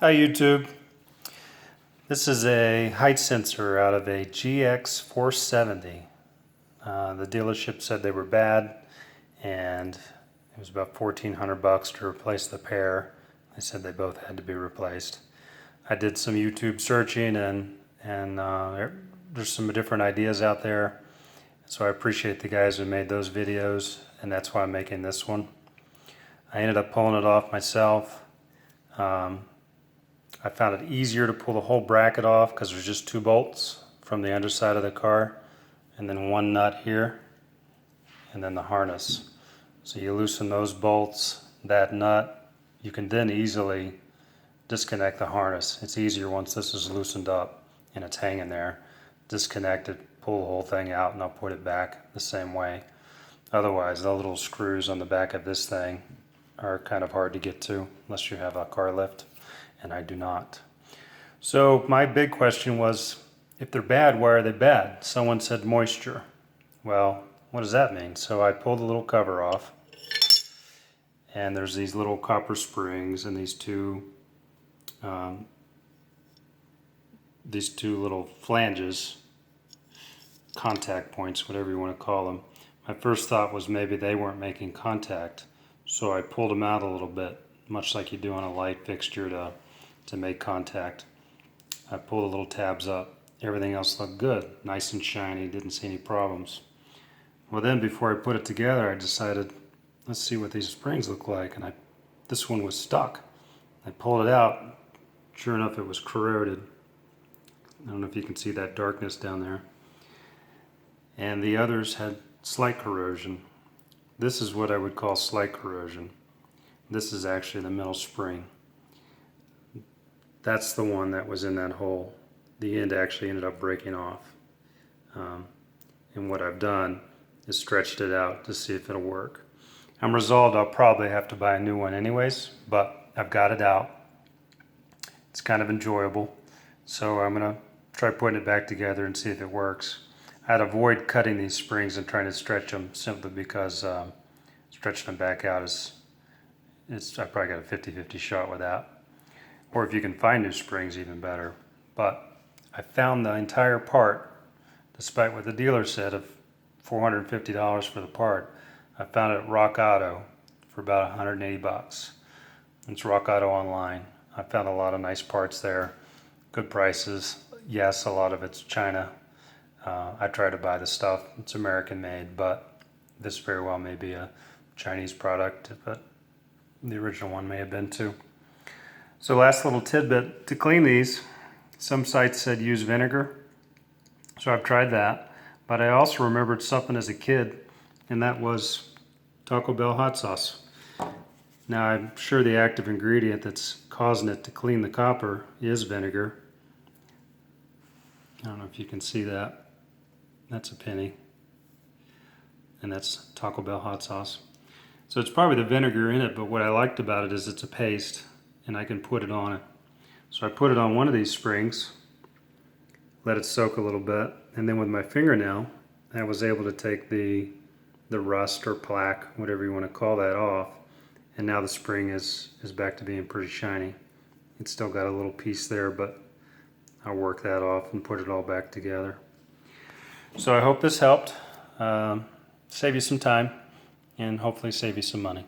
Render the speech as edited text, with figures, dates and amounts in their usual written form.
Hi YouTube. This is a height sensor out of a GX470. The dealership said they were bad and it was about $1,400 to replace the pair. They said they both had to be replaced. I did some YouTube searching and there's some different ideas out there. So I appreciate the guys who made those videos, and that's why I'm making this one. I ended up pulling it off myself. I found it easier to pull the whole bracket off because there's just 2 bolts from the underside of the car and then 1 nut here and then the harness. So you loosen those bolts, that nut, you can then easily disconnect the harness. It's easier once this is loosened up and it's hanging there. Disconnect it, pull the whole thing out, and I'll put it back the same way. Otherwise, the little screws on the back of this thing are kind of hard to get to unless you have a car lift, and I do not. So my big question was, if they're bad, why are they bad? Someone said moisture. Well, what does that mean? So I pulled the little cover off, and there's these little copper springs and these two little flanges, contact points, whatever you want to call them. My first thought was maybe they weren't making contact, so I pulled them out a little bit, much like you do on a light fixture to make contact. I pulled the little tabs up. Everything else looked good, nice and shiny, didn't see any problems. Well then, before I put it together, I decided, let's see what these springs look like, and this one was stuck. I pulled it out, sure enough it was corroded. I don't know if you can see that darkness down there. And the others had slight corrosion. This is what I would call slight corrosion. This is actually the middle spring. That's the one that was in that hole. The end actually ended up breaking off. And what I've done is stretched it out to see if it'll work. I'm resolved I'll probably have to buy a new one anyways, but I've got it out. It's kind of enjoyable. So I'm gonna try putting it back together and see if it works. I'd avoid cutting these springs and trying to stretch them simply because stretching them back out I probably got a 50-50 shot with that. Or if you can find new springs, even better. But I found the entire part, despite what the dealer said of $450 for the part. I found it at Rock Auto for about 180 bucks. It's Rock Auto online. I found a lot of nice parts there, good prices. Yes, a lot of it's China. I try to buy the stuff, it's American made, but this very well may be a Chinese product, but the original one may have been too. So last little tidbit, to clean these, some sites said use vinegar, so I've tried that, but I also remembered something as a kid, and that was Taco Bell hot sauce. Now I'm sure the active ingredient that's causing it to clean the copper is vinegar. I don't know if you can see that. That's a penny, and that's Taco Bell hot sauce. So it's probably the vinegar in it, but what I liked about it is it's a paste, and I can put it on it. So I put it on one of these springs, let it soak a little bit, and then with my fingernail, I was able to take the rust or plaque, whatever you want to call that, off, and now the spring is back to being pretty shiny. It's still got a little piece there, but I'll work that off and put it all back together. So I hope this helped, save you some time, and hopefully save you some money.